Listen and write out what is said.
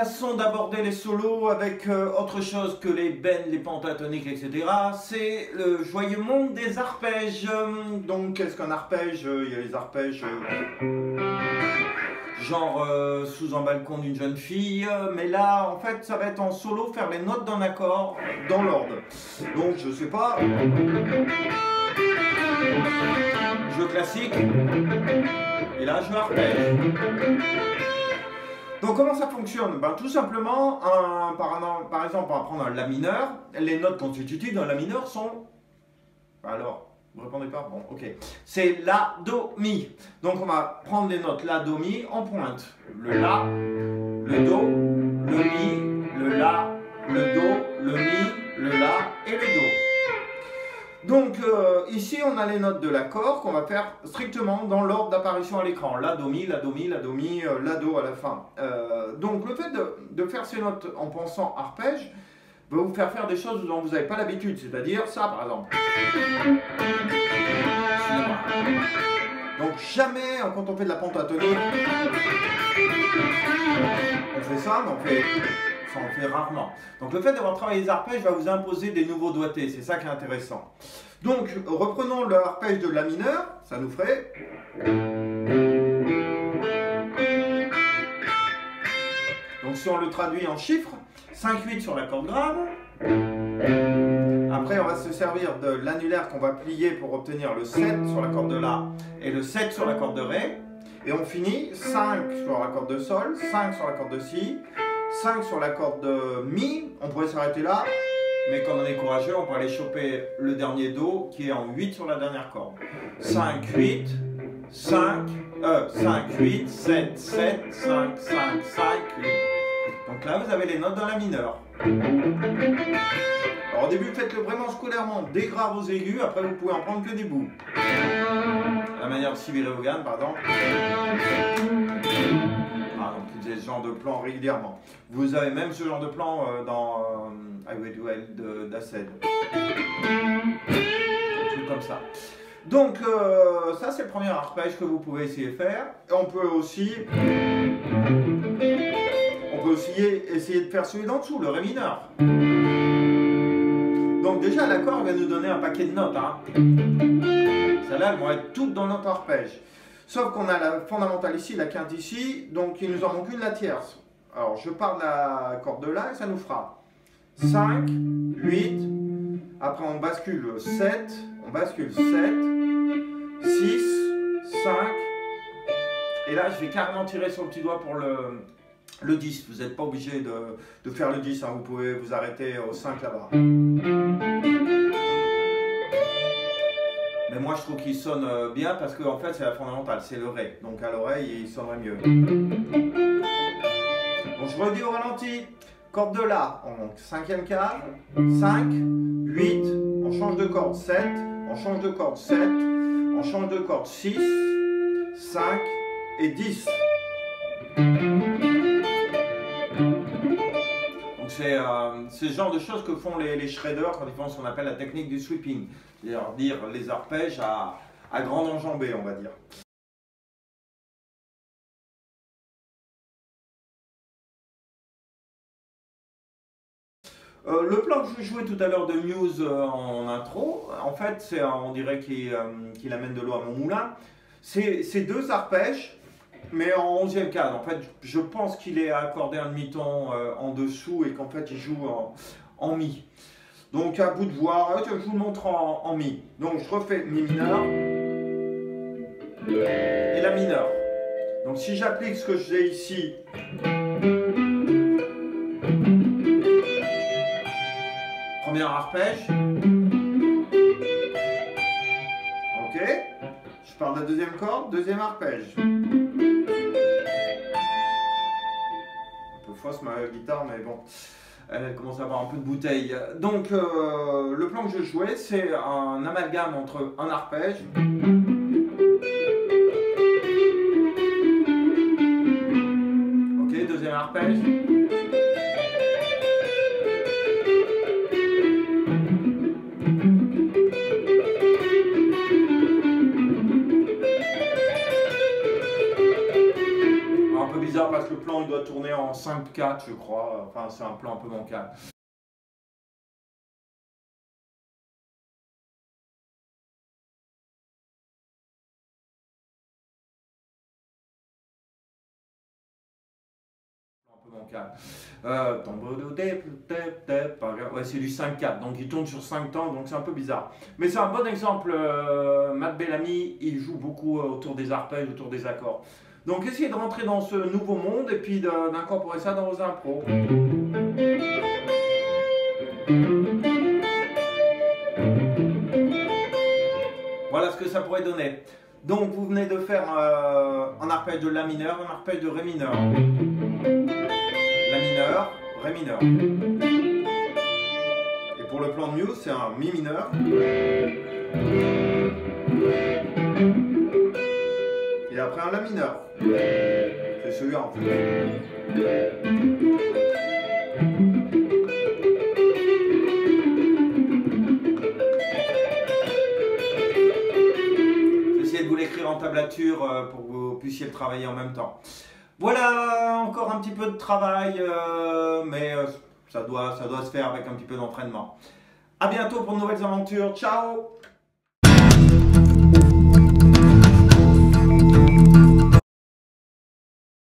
façon d'aborder les solos avec autre chose que les bends, les pentatoniques, etc. C'est le joyeux monde des arpèges. Donc, qu'est-ce qu'un arpège? Il y a les arpèges genre sous un balcon d'une jeune fille. Mais là, en fait, ça va être en solo, faire les notes d'un accord dans l'ordre. Donc, je sais pas. Jeu classique. Et là, je arpège. Donc comment ça fonctionne? Ben, tout simplement, par exemple, on va prendre un La mineur. Les notes constitutives d'un La mineur sont... Alors, vous répondez pas? Bon, ok. C'est La, Do, Mi. Donc on va prendre les notes La, Do, Mi en pointe. Le La, le Do, le Mi, le La, le Do, le Mi, le La et le Do. Donc ici on a les notes de l'accord qu'on va faire strictement dans l'ordre d'apparition à l'écran. La, Do, Mi, La, Do, Mi, La, Do, Mi, La, Do à la fin. Donc le fait de faire ces notes en pensant arpège va vous faire des choses dont vous n'avez pas l'habitude, c'est-à-dire ça par exemple. Donc jamais quand on fait de la pentatonique, on fait ça, mais ça on fait rarement. Donc le fait d'avoir travaillé les arpèges va vous imposer des nouveaux doigtés, c'est ça qui est intéressant. Donc reprenons le arpège de La mineur, ça nous ferait... Donc si on le traduit en chiffres, 5-8 sur la corde grave. Après on va se servir de l'annulaire qu'on va plier pour obtenir le 7 sur la corde de La et le 7 sur la corde de Ré. Et on finit 5 sur la corde de Sol, 5 sur la corde de Si, 5 sur la corde de Mi. On pourrait s'arrêter là, mais quand on est courageux, on pourrait aller choper le dernier Do qui est en 8 sur la dernière corde. 5, 8, 5, 8, 7, 7, 5, 5, 5, 8. Donc là, vous avez les notes dans La mineur. Alors au début, faites-le vraiment scolairement, des graves aux aigus, après vous pouvez en prendre que des bouts. À la manière de Sibylline Vaughan, par exemple. Donc vous avez ce genre de plan régulièrement. Vous avez même ce genre de plan dans Highway to Hell d'Aced. Tout comme ça. Donc ça c'est le premier arpège que vous pouvez essayer de faire. Et on peut aussi essayer de faire celui d'en dessous, le Ré mineur. Donc déjà l'accord va nous donner un paquet de notes. Celles-là elles vont être toutes dans notre arpège. Sauf qu'on a la fondamentale ici, la quinte ici, donc il nous en manque une, la tierce. Alors je pars de la corde de La et ça nous fera 5, 8, après on bascule 7, 6, 5, et là je vais carrément tirer sur le petit doigt pour le 10. Vous n'êtes pas obligé de faire le 10, vous pouvez vous arrêter au 5 là-bas. Mais moi je trouve qu'il sonne bien parce que en fait c'est la fondamentale, c'est le Ré. Donc à l'oreille il sonnerait mieux. Donc je redis au ralenti. Corde de La, en 5e cave, 5, 8, on change de corde 7, on change de corde 7, on change de corde 6, 5 et 10. Donc c'est ce genre de choses que font les shredders quand ils font ce qu'on appelle la technique du sweeping. C'est-à-dire dire les arpèges à grande enjambée, on va dire. Le plan que je jouais tout à l'heure de Muse en intro, en fait, on dirait qu'il amène de l'eau à mon moulin. C'est deux arpèges, mais en 11e cadre. En fait, je pense qu'il est accordé un demi-ton en dessous et qu'en fait, il joue en Mi. Donc, à bout de voir, je vous le montre en Mi. Donc, je refais Mi mineur et La mineur. Donc, si j'applique ce que j'ai ici, premier arpège. Ok. Je pars de la deuxième corde, deuxième arpège. Un peu fausse ma guitare, mais bon. Elle commence à avoir un peu de bouteille. Donc, le plan que je jouais, c'est un amalgame entre un arpège ok, deuxième arpège. Un peu bizarre parce que le plan il doit tourner en 5/4 je crois, enfin c'est un plan un peu bancal. Ouais, c'est du 5/4, donc il tourne sur 5 temps, donc c'est un peu bizarre. Mais c'est un bon exemple, Matt Bellamy, il joue beaucoup autour des arpèges, autour des accords. Donc essayez de rentrer dans ce nouveau monde et puis d'incorporer ça dans vos impros. Voilà ce que ça pourrait donner. Donc vous venez de faire un arpège de La mineur, un arpège de Ré mineur. La mineur, Ré mineur. Et pour le plan de Muse, c'est un Mi mineur. Et après un La mineur. C'est celui-là en fait. J'essaie de vous l'écrire en tablature pour que vous puissiez le travailler en même temps. Voilà, encore un petit peu de travail, mais ça doit se faire avec un petit peu d'entraînement. A bientôt pour de nouvelles aventures. Ciao!